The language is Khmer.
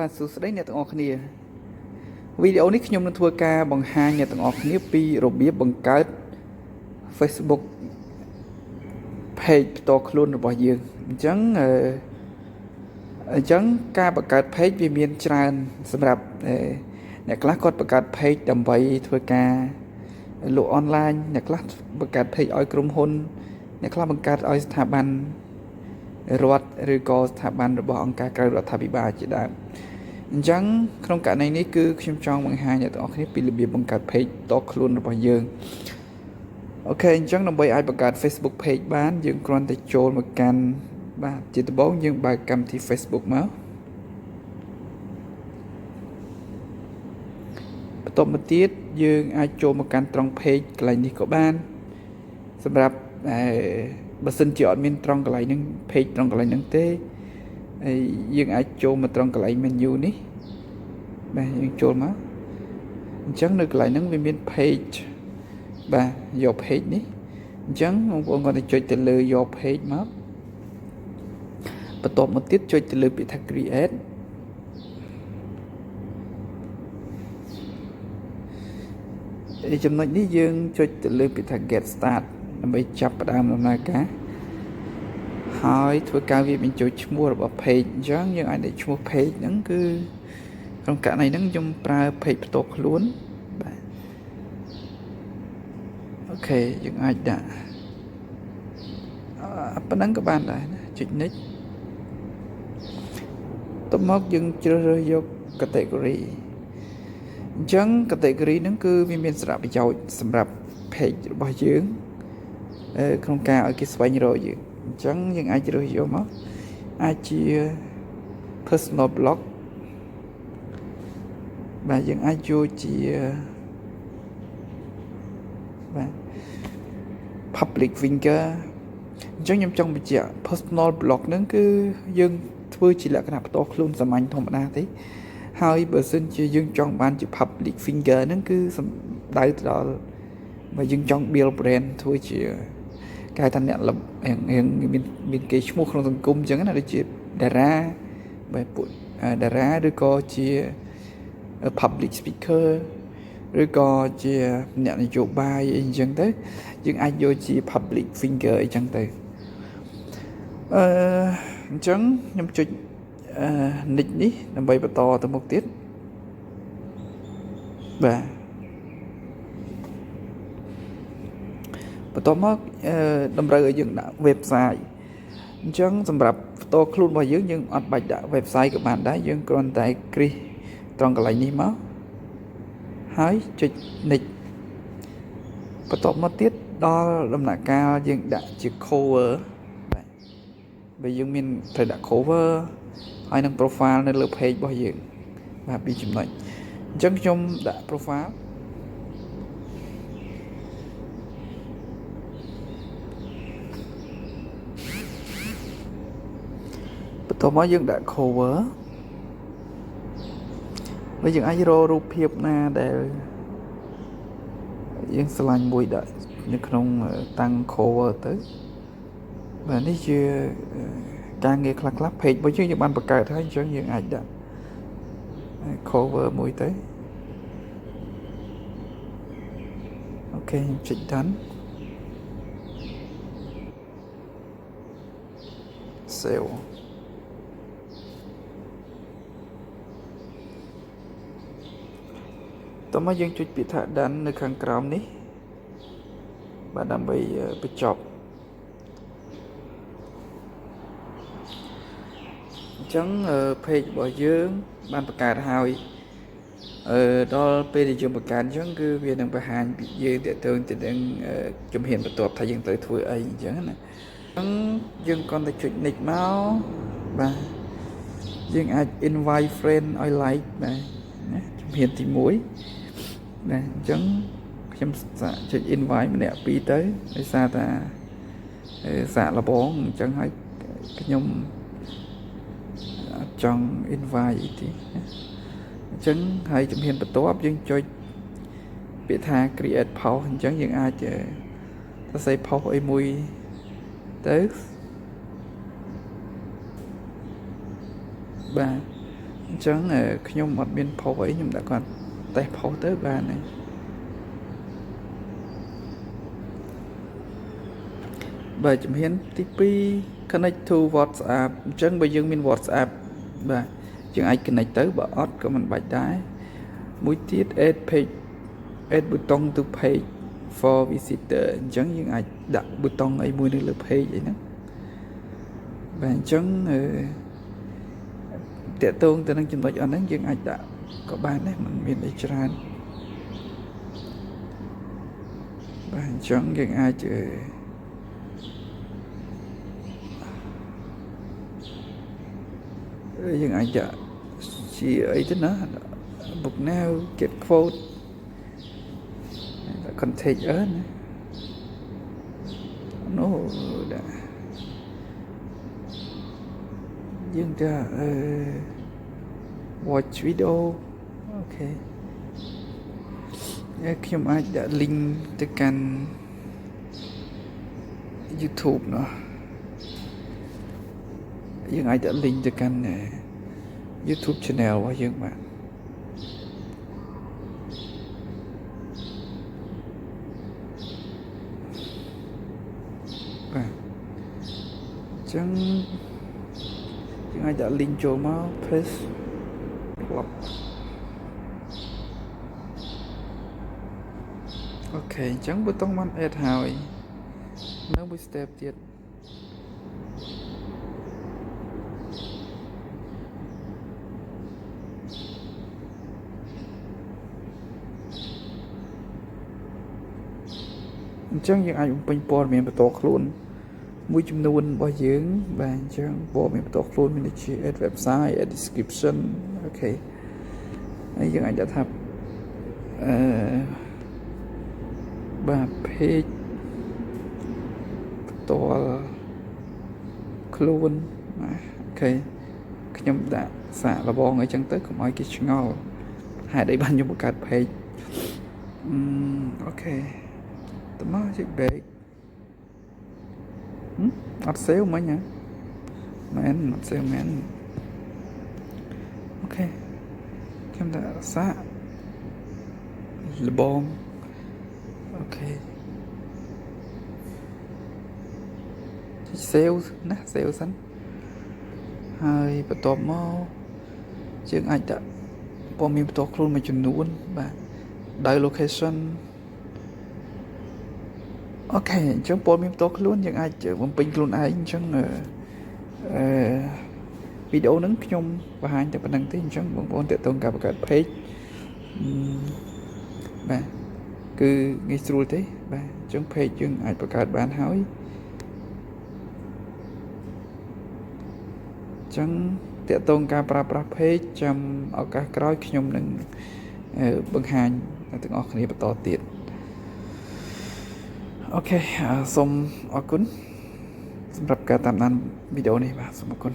បាទសួស្តីអ្នកទាំងអស់គ្នាវីដេអូនេះខ្ញុំនឹងធ្វើការបង្ហាញអ្នកទាំងអស់គ្នាពីរបៀបបង្កើត Facebook page ផ្ទាល់ខ្លួនរបស់យើងអញ្ចឹងការបង្កើត page វាមានច្រើនសម្រាប់អ្នកខ្លះគាត់បង្កើត page ដើម្បីធ្វើការលក់អនឡាញអ្នកខ្លះបង្កើត page ឲ្យក្រុមហ៊ុនអ្នកខ្លះបង្កើតឲ្យស្ថាប័នរដ្ឋឬក៏ស្ថាប័នរបស់អង្គការក្រៅរដ្ឋាភិបាលជាដើមអញ្ចឹងក្នុងករណីនេះគឺខ្ញុំចង់បង្ហាញអ្នកទាំងអស់គ្នាពីរបៀបបង្កើត page តខ្លួនរបស់យើងអូខេអញ្ចឹងដើម្បីឲ្យបង្កើត Facebook page បានយើងគ្រាន់តែចូលមកកាន់បាទជាដំបូងយើងបើកកម្មវិធី Facebook មកបន្ទាប់មកទៀតយើងអាចចូលមកកាន់ត្រង់ page កន្លែងនេះក៏បានសម្រាប់បើសិនជាអត់មានត្រង់កន្លែងហ្នឹង page ត្រង់កន្លែងហ្នឹងទេហើយយើងអាចចូលមកត្រង់កន្លែង menu នេះបាទយើងចូលមកអញ្ចឹងនៅកន្លែងហ្នឹងវាមាន page បាទយក page នេះអញ្ចឹងបងប្អូនគាត់ទៅចុចទៅលើយក page មកបន្ទាប់មកទៀតចុចទៅលើពាក្យថា create ចំណុចនេះយើងចុចទៅលើពាក្យថា get start ដើម្បីចាប់ផ្ដើមដំណើរការហើយធ្វើការវាបញ្ចូលឈ្មោះរបស់ page អញ្ចឹងយើងអាចដាក់ឈ្មោះ page ហ្នឹងគឺក្នុងករណីហ្នឹងខ្ញុំប្រើ page ផ្ទាល់ខ្លួនបាទអូខេយើងអាចដាក់ប៉ុណ្ណឹងក៏បានដែរណាចុច next តមកយើងជ្រើសរើសយក category អញ្ចឹង category ហ្នឹងគឺវាមានសារៈប្រយោជន៍សម្រាប់ page របស់យើងក្នុងការឲ្យគេស្វែងរកយើងអញ្ចឹងយើងអាចជ្រើសយកមកអាចជា personal blog បាទយើងអាចយកជាបាទ public figure អញ្ចឹងខ្ញុំចង់បញ្ជាក់ personal blog ហ្នឹងគឺយើងធ្វើជាលក្ខណៈផ្ទាល់ខ្លួនសាមញ្ញធម្មតាទេហើយបើសិនជាយើងចង់បានជា public figure ហ្នឹងគឺសំដៅទៅដល់បើយើងចង់ build brand ធ្វើជាគេថាអ្នកមានគេឈ្មោះក្នុងសង្គមអញ្ចឹងណាដូចជាតារាបែបពួកតារាឬក៏ជា public speaker ឬក៏ជាអ្នកនយោបាយអីអញ្ចឹងទៅយើងអាចយកជា public figure អីចឹងទៅអញ្ចឹងខ្ញុំចុចnick នេះដើម្បីបន្តទៅមុខទៀតបាទបន្ទាប់មកតម្រូវឲ្យយើងដាក់ website អញ្ចឹងសម្រាប់ផ្ទាល់ខ្លួនរបស់យើងអត់បាច់ដាក់ website ក៏បានដែរយើងគ្រាន់តែគ្រីសត្រង់កន្លែងនេះមកហើយចុច next បន្ទាប់មកទៀតដល់ដំណាក់កាលយើងដាក់ជា cover បាទបើយើងមានត្រូវដាក់ cover ហើយនឹង profile នៅលើ page របស់យើងបាទពីចំណុចអញ្ចឹងខ្ញុំដាក់ profileបន្ទាប់មកយើងដាក់ cover ហើយយើងអាចរករូបភាពណាដែលយើងឆ្លាញ់មួយដាក់នៅក្នុងតាំង cover ទៅបាទនេះជាការងារខ្លះៗ page របស់យើងបានបង្កើតហើយអញ្ចឹងយើងអាចដាក់ cover មួយទៅអូខេខ្ញុំចុច done saveតោះមកយើងចុចពាក្យថា done នៅខាងក្រោមនេះបាទដើម្បីបញ្ចប់អញ្ចឹង page របស់យើងបានបង្កើតហើយដល់ពេលដែលយើងបង្កើតអញ្ចឹងគឺវានឹងបង្ហាញពីយើងតើទៅនឹងជំហានបន្ទាប់ថាយើងត្រូវធ្វើអីអញ្ចឹងណាអញ្ចឹងយើងគ្រាន់តែចុច next មកបាទយើងអាច invite friend ឲ្យ like បាទណាជំហានទី1ណាអញ្ចឹងខ្ញុំចុច invite ម្នាក់ពីរទៅដោយសារតែសាកល្បងអញ្ចឹងហើយខ្ញុំចង់ invite អីទីអញ្ចឹងហើយជំហានបន្ទាប់យើងចុចពាក្យថា create post អញ្ចឹងយើងអាចសរសេរ post អីមួយទៅបាទ ចឹងខ្ញុំអត់មានផុសអីខ្ញុំតែគាត់តេស្តផុសទៅបានហើយបាទជំហានទី2 connect to WhatsApp អញ្ចឹងបើយើងមាន WhatsApp បាទយើងអាច connect ទៅបើអត់ក៏មិនបាច់ដែរមួយទៀត add button to page for visitor អញ្ចឹងយើងអាចដាក់ button អីមួយនៅលើ page អីហ្នឹងបាទអញ្ចឹងតកតងទៅនឹងចំណុចអស់ហ្នឹងយើងអាចដាក់ក៏បានដែរมันមានអីច្រើនបាទអញ្ចឹងយើងអាចដាក់ជាអីទៅណា book now get quote contact earn no យើងจะwatch video អូខេខ្ញុំអាចដាក់ link ទៅកាន់ YouTube เนาะយើងអាចដាក់ link ទៅកាន់ YouTube channel របស់យើងបាទចឹងយើងអាចដាក់ link ចូលមក paste club អូខេអញ្ចឹងប៊ូតុងបាន add ហើយនៅមួយ step ទៀតអញ្ចឹងយើងអាចបំពេញព័ត៌មានបន្តខ្លួនមួយចំនួនរបស់យើងបាទអញ្ចឹងព័ត៌មានបន្តខ្លួនមានដូចជា add website add description អូខេហើយយើងអាចដាក់ថាបាទ page ផ្ទាល់ខ្លួនបាទអូខេខ្ញុំដាក់សាកល្បងអីចឹងទៅកុំឲ្យគេឆ្ងល់ហេតុអីបានខ្ញុំបង្កើត page អូខេតើមកជិះ break អត់សេវមិញហ៎មែនអត់សេវមែនអូខេខ្ញុំដាក់សាកល្បងអូខេសេវណាសេវសិនហើយបន្ទាប់មកយើងអាចដាក់ព័ត៌មានបន្តខ្លួនមួយចំនួនបាទដោយ location អូខេអញ្ចឹងព័ត៌មានបន្តខ្លួនយើងអាចបំពេញខ្លួនឯងអញ្ចឹងវីដេអូហ្នឹងខ្ញុំបង្ហាញតែប៉ុណ្្នឹងទេអញ្ចឹងបងប្អូនទាក់ទងការបង្កើត page បាទគឺងាយស្រួលទេបាទអញ្ចឹង page យើងអាចបង្កើតបានហើយអញ្ចឹងទាក់ទងការប្រើប្រាស់ page ចាំឱកាសក្រោយខ្ញុំនឹងបង្ហាញទាំងអស់គ្នាបន្តទៀតអូខេសូមអរគុណសម្រាប់ការតាមដានវីដេអូនេះបាទសូមអរគុណ